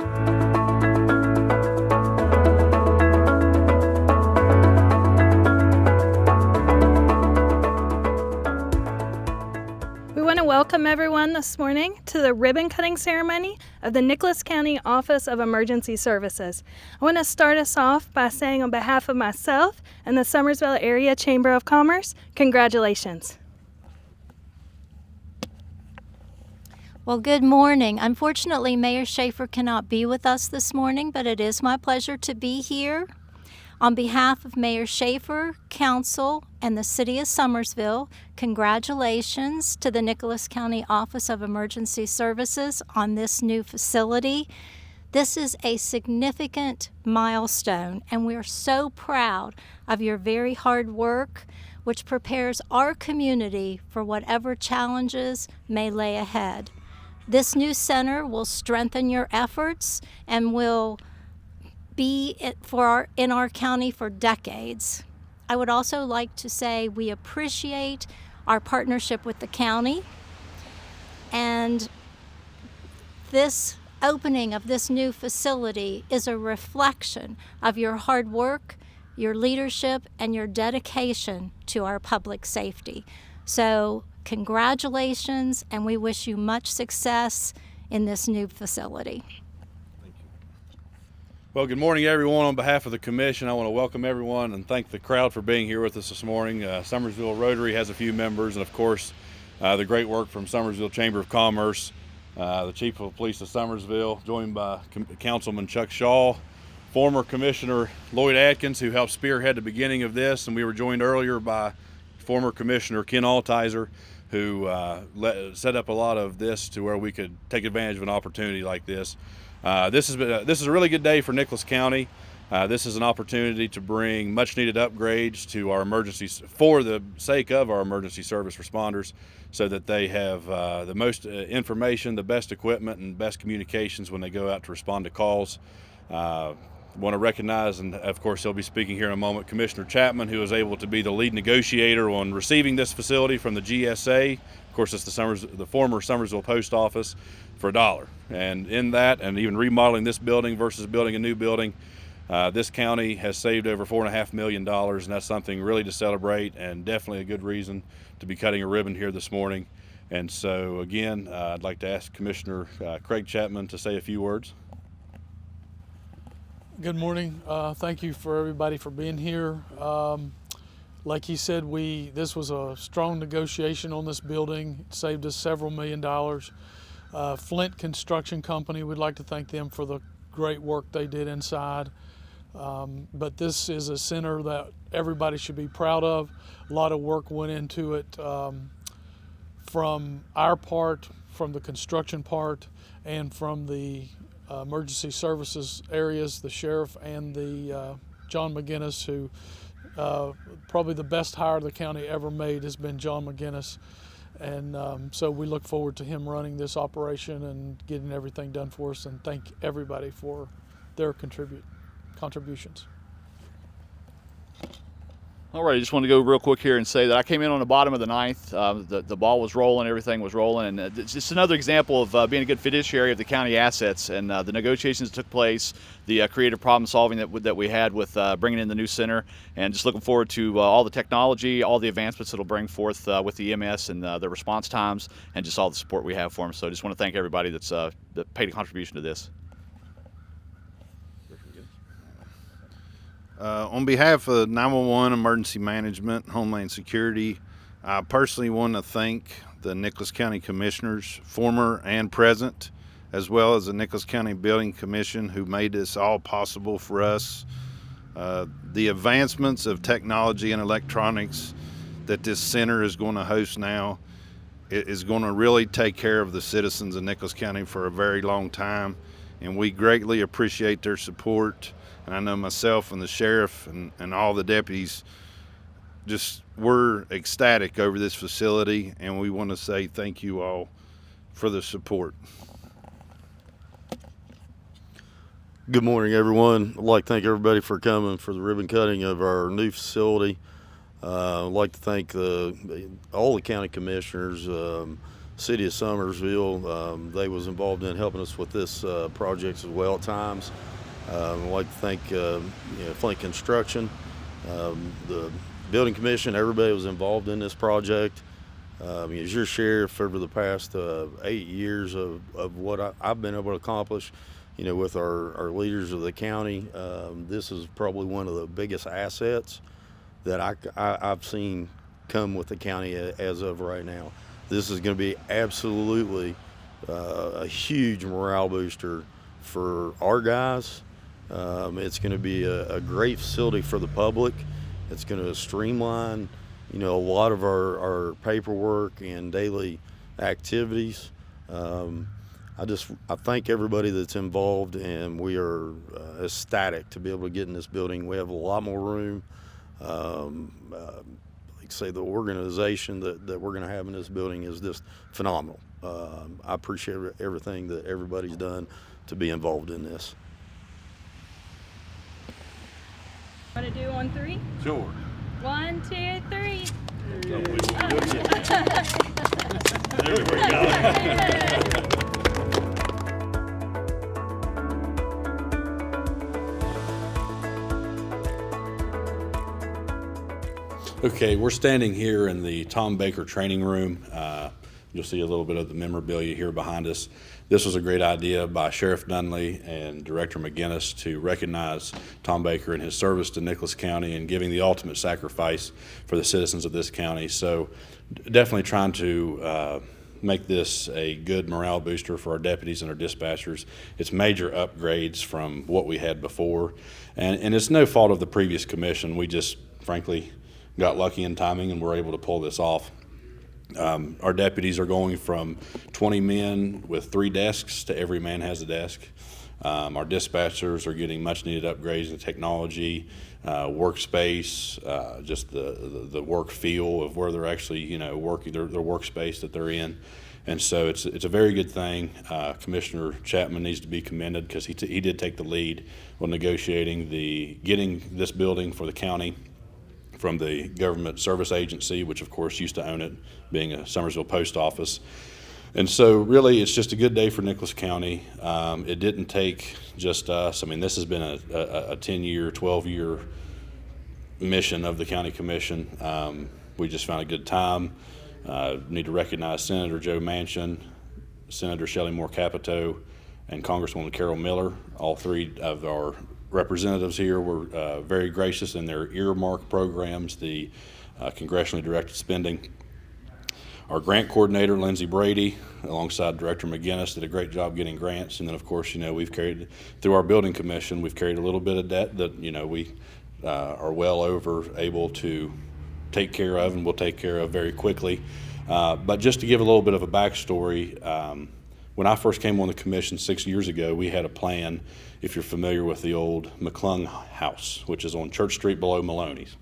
We want to welcome everyone this morning to the ribbon cutting ceremony of the Nicholas County Office of Emergency Services. I want to start us off by saying on behalf of myself and the Summersville Area Chamber of Commerce, congratulations. Well, good morning. Unfortunately, Mayor Schaefer cannot be with us this morning, but it is my pleasure to be here. On behalf of Mayor Schaefer, Council, and the City of Summersville, congratulations to the Nicholas County Office of Emergency Services on this new facility. This is a significant milestone, and we are so proud of your very hard work, which prepares our community for whatever challenges may lay ahead. This new center will strengthen your efforts and will be in our county for decades. I would also like to say we appreciate our partnership with the county, and this opening of this new facility is a reflection of your hard work, your leadership, and your dedication to our public safety. So congratulations, and we wish you much success in this new facility. Well, good morning, everyone. On behalf of the commission, I want to welcome everyone and thank the crowd for being here with us this morning. Summersville Rotary has a few members, and of course, the great work from Summersville Chamber of Commerce, the Chief of Police of Summersville, joined by Councilman Chuck Shaw, former Commissioner Lloyd Atkins, who helped spearhead the beginning of this, and we were joined earlier by former Commissioner Ken Altizer, who set up a lot of this to where we could take advantage of an opportunity like this. This is a really good day for Nicholas County. This is an opportunity to bring much needed upgrades to our emergencies for the sake of our emergency service responders, so that they have the most information, the best equipment, and best communications when they go out to respond to calls. Want to recognize, and of course he'll be speaking here in a moment, Commissioner Chapman, who was able to be the lead negotiator on receiving this facility from the GSA. Of course, it's the former Summersville Post Office, for $1. And in that, and even remodeling this building versus building a new building, this county has saved over $4.5 million, and that's something really to celebrate, and definitely a good reason to be cutting a ribbon here this morning. And so again, I'd like to ask Commissioner Craig Chapman to say a few words. Good morning. Thank you for everybody for being here. Like he said, this was a strong negotiation on this building. It saved us several $millions. Flint Construction Company, we'd like to thank them for the great work they did inside. But this is a center that everybody should be proud of. A lot of work went into it from our part, from the construction part, and from the emergency services areas, the sheriff and the John McGinnis, who probably the best hire the county ever made has been John McGinnis. And so we look forward to him running this operation and getting everything done for us, and thank everybody for their contributions. All right, I just want to go real quick here and say that I came in on the bottom of the ninth. The ball was rolling, everything was rolling, and it's just another example of being a good fiduciary of the county assets, and the negotiations that took place, the creative problem solving that we had with bringing in the new center, and just looking forward to all the technology, all the advancements it'll bring forth with the EMS and the response times, and just all the support we have for them. So I just want to thank everybody that paid a contribution to this. On behalf of 911 Emergency Management, Homeland Security, I personally want to thank the Nicholas County Commissioners, former and present, as well as the Nicholas County Building Commission, who made this all possible for us. The advancements of technology and electronics that this center is going to host now is going to really take care of the citizens of Nicholas County for a very long time, and we greatly appreciate their support. And I know myself and the sheriff and all the deputies we're ecstatic over this facility, and we want to say thank you all for the support. Good morning, everyone. I'd like to thank everybody for coming for the ribbon cutting of our new facility. I'd like to thank all the county commissioners, city of Summersville. They was involved in helping us with this project as well at times. I'd like to thank Flint Construction, the building commission. Everybody was involved in this project. As your sheriff over the past 8 years of what I've been able to accomplish, with our leaders of the county, this is probably one of the biggest assets that I've seen come with the county as of right now. This is going to be absolutely a huge morale booster for our guys. It's going to be a great facility for the public. It's going to streamline, a lot of our paperwork and daily activities. I thank everybody that's involved, and we are ecstatic to be able to get in this building. We have a lot more room. The organization that we're going to have in this building is just phenomenal. I appreciate everything that everybody's done to be involved in this. Want to do on 3? Sure. 1, 2, 3. There we go. Okay, we're standing here in the Tom Baker training room. You'll see a little bit of the memorabilia here behind us. This was a great idea by Sheriff Dunley and Director McGinnis to recognize Tom Baker and his service to Nicholas County and giving the ultimate sacrifice for the citizens of this county. So definitely trying to make this a good morale booster for our deputies and our dispatchers. It's major upgrades from what we had before. And it's no fault of the previous commission. We just, frankly, got lucky in timing and were able to pull this off. Our deputies are going from 20 men with 3 desks to every man has a desk. Our dispatchers are getting much needed upgrades in technology, workspace, just the work feel of where they're actually working, their workspace that they're in. And so it's a very good thing. Commissioner Chapman needs to be commended because he did take the lead on negotiating getting this building for the county from the government service agency, which of course used to own it, being a Summersville post office. And so really it's just a good day for Nicholas County. It didn't take just us. This has been a 10-year, 12-year mission of the county commission. We just found a good time. Need to recognize Senator Joe Manchin, Senator Shelley Moore Capito, and Congresswoman Carol Miller. All 3 of our representatives here were very gracious in their earmark programs, the congressionally directed spending. Our grant coordinator, Lindsay Brady, alongside Director McGinnis, did a great job getting grants. And then, of course, we've carried, through our building commission, we've carried a little bit of debt that, we are well over able to take care of and will take care of very quickly. But just to give a little bit of a backstory, when I first came on the commission 6 years ago, we had a plan, if you're familiar with the old McClung House, which is on Church Street below Maloney's.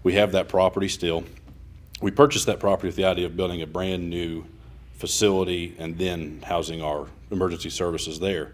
We have that property still. We purchased that property with the idea of building a brand new facility and then housing our emergency services there.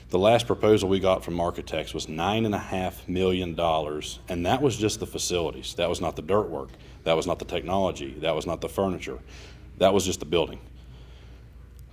The last proposal we got from architects was $9.5 million, and that was just the facilities. That was not the dirt work. That was not the technology. That was not the furniture. That was just the building.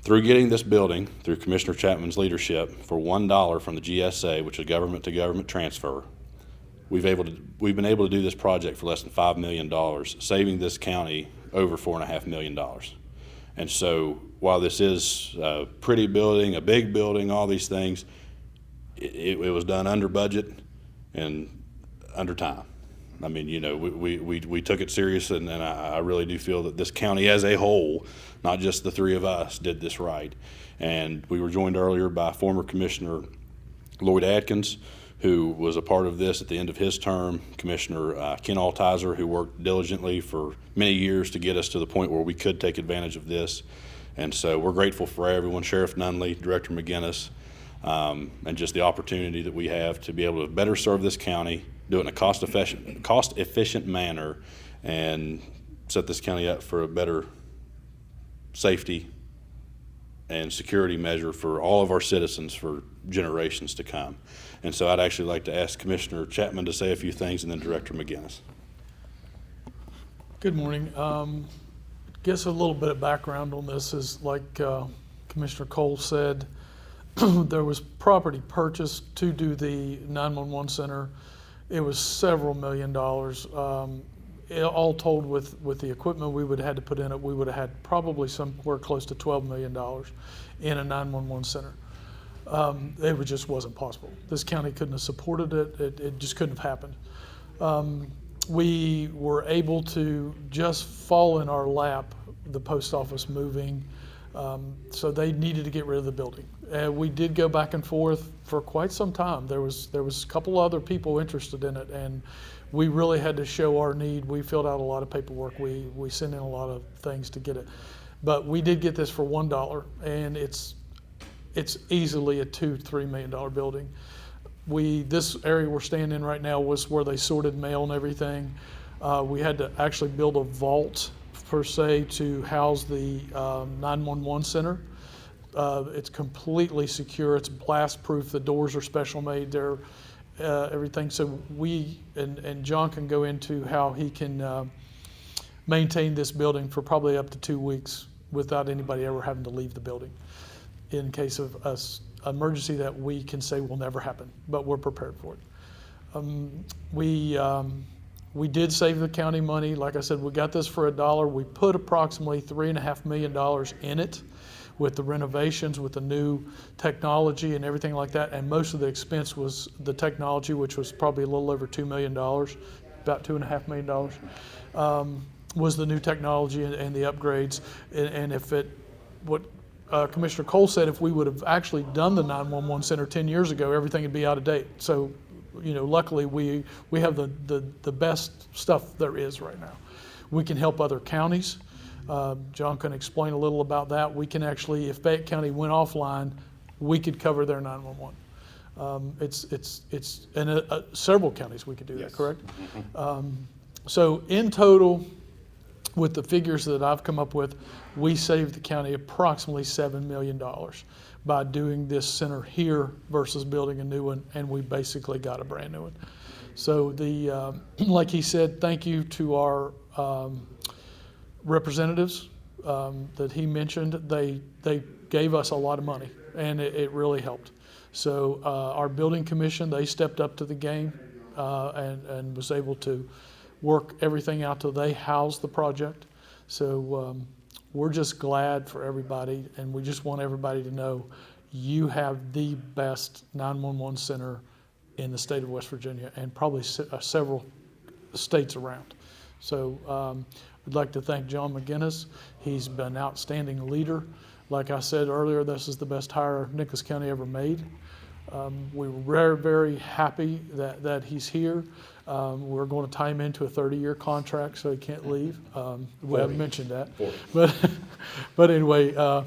Through getting this building, through Commissioner Chapman's leadership, for $1 from the GSA, which is a government-to-government transfer, we've been able to do this project for less than $5 million, saving this county over $4.5 million. And so while this is a pretty building, a big building, all these things, it was done under budget and under time. We took it serious, and I really do feel that this county as a whole, not just the 3 of us, did this right. And we were joined earlier by former Commissioner Lloyd Adkins, who was a part of this at the end of his term, Commissioner Ken Altizer, who worked diligently for many years to get us to the point where we could take advantage of this. And so we're grateful for everyone, Sheriff Nunley, Director McGinnis, and just the opportunity that we have to be able to better serve this county, do it in a cost-efficient manner, and set this county up for a better safety and security measure for all of our citizens for generations to come. And so I'd actually like to ask Commissioner Chapman to say a few things, and then Director McGinnis. Good morning. guess a little bit of background on this is like Commissioner Cole said, there was property purchased to do the 911 center. It was several $1 million. All told with the equipment we would have had to put in it, we would have had probably somewhere close to $12 million in a 911 center. It just wasn't possible. This county couldn't have supported it. It just couldn't have happened. We were able to just fall in our lap, the post office moving, so they needed to get rid of the building. We did go back and forth for quite some time. There was a couple other people interested in it, and we really had to show our need. We filled out a lot of paperwork. We sent in a lot of things to get it. But we did get this for $1, and it's easily a $2-3 million building. This area we're standing in right now was where they sorted mail and everything. We had to actually build a vault per se to house the 911 center. It's completely secure. It's blast proof. The doors are special made. They're everything. So we and John can go into how he can maintain this building for probably up to 2 weeks without anybody ever having to leave the building in case of an emergency that we can say will never happen, but we're prepared for it. We did save the county money. Like I said, we got this for $1. We put approximately $3.5 million in it with the renovations, with the new technology and everything like that. And most of the expense was the technology, which was probably a little over $2 million, about $2.5 million, was the new technology and the upgrades. And if what Commissioner Cole said, if we would have actually done the 911 center 10 years ago, everything would be out of date. So, luckily we have the best stuff there is right now. We can help other counties. John can explain a little about that. We can actually, if Fayette County went offline, we could cover their 911. It's in several counties we could do that, correct? So in total, with the figures that I've come up with, we saved the county approximately $7 million by doing this center here versus building a new one, and we basically got a brand new one. So like he said, thank you to our representatives that he mentioned. They gave us a lot of money, and it really helped. So our building commission, they stepped up to the game and was able to work everything out till they housed the project. So we're just glad for everybody, and we just want everybody to know you have the best 911 center in the state of West Virginia and probably several states around. So I'd like to thank John McGinnis. He's been an outstanding leader. Like I said earlier, this is the best hire Nicholas County ever made. We were very, very happy that he's here. We're going to tie him into a 30-year contract so he can't leave. We haven't mentioned that. But anyway,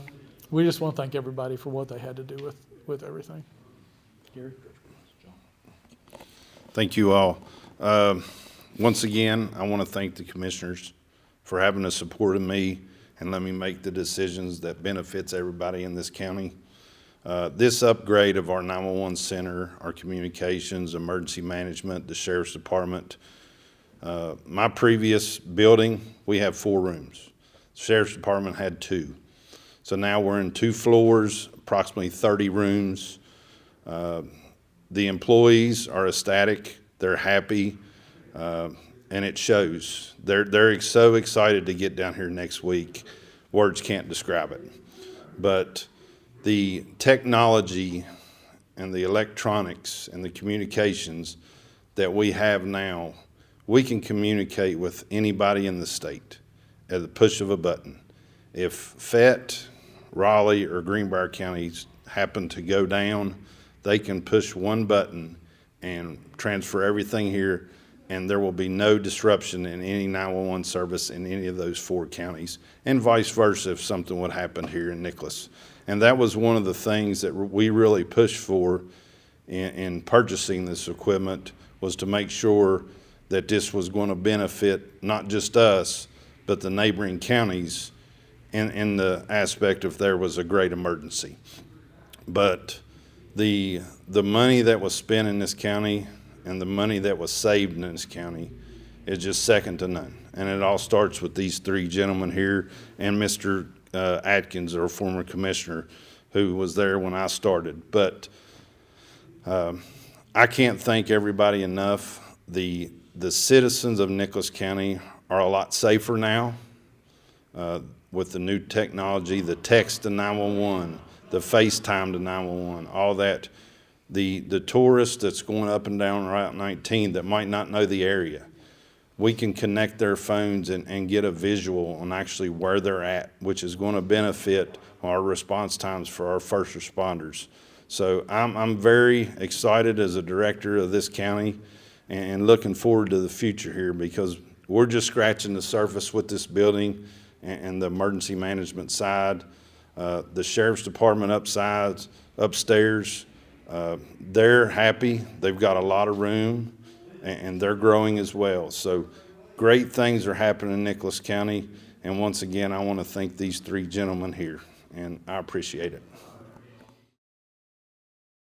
we just want to thank everybody for what they had to do with everything. Gary? Thank you all. Once again, I want to thank the commissioners for having the support of me and let me make the decisions that benefits everybody in this county. This upgrade of our 911 center, our communications, emergency management, the sheriff's department. My previous building, we have 4 rooms. The sheriff's department had 2. So now we're in 2 floors, approximately 30 rooms. The employees are ecstatic. They're happy, and it shows. They're so excited to get down here next week. Words can't describe it. But the technology and the electronics and the communications that we have now, we can communicate with anybody in the state at the push of a button. If Fayette, Raleigh, or Greenbrier counties happen to go down, they can push one button and transfer everything here, and there will be no disruption in any 911 service in any of those 4 counties, and vice versa if something would happen here in Nicholas. And that was one of the things that we really pushed for in purchasing this equipment, was to make sure that this was going to benefit not just us, but the neighboring counties in the aspect if there was a great emergency. But the money that was spent in this county and the money that was saved in this county is just second to none. And it all starts with these three gentlemen here and Mr. Atkins, our former commissioner, who was there when I started. But I can't thank everybody enough. The citizens of Nicholas County are a lot safer now with the new technology, the text to 911, the FaceTime to 911, all that. The tourist that's going up and down Route 19 that might not know the area, we can connect their phones and get a visual on actually where they're at, which is going to benefit our response times for our first responders. So I'm very excited as a director of this county and looking forward to the future here, because we're just scratching the surface with this building and the emergency management side. The sheriff's department upstairs, they're happy. They've got a lot of room and they're growing as well. So great things are happening in Nicholas County. And once again, I want to thank these three gentlemen here, and I appreciate it.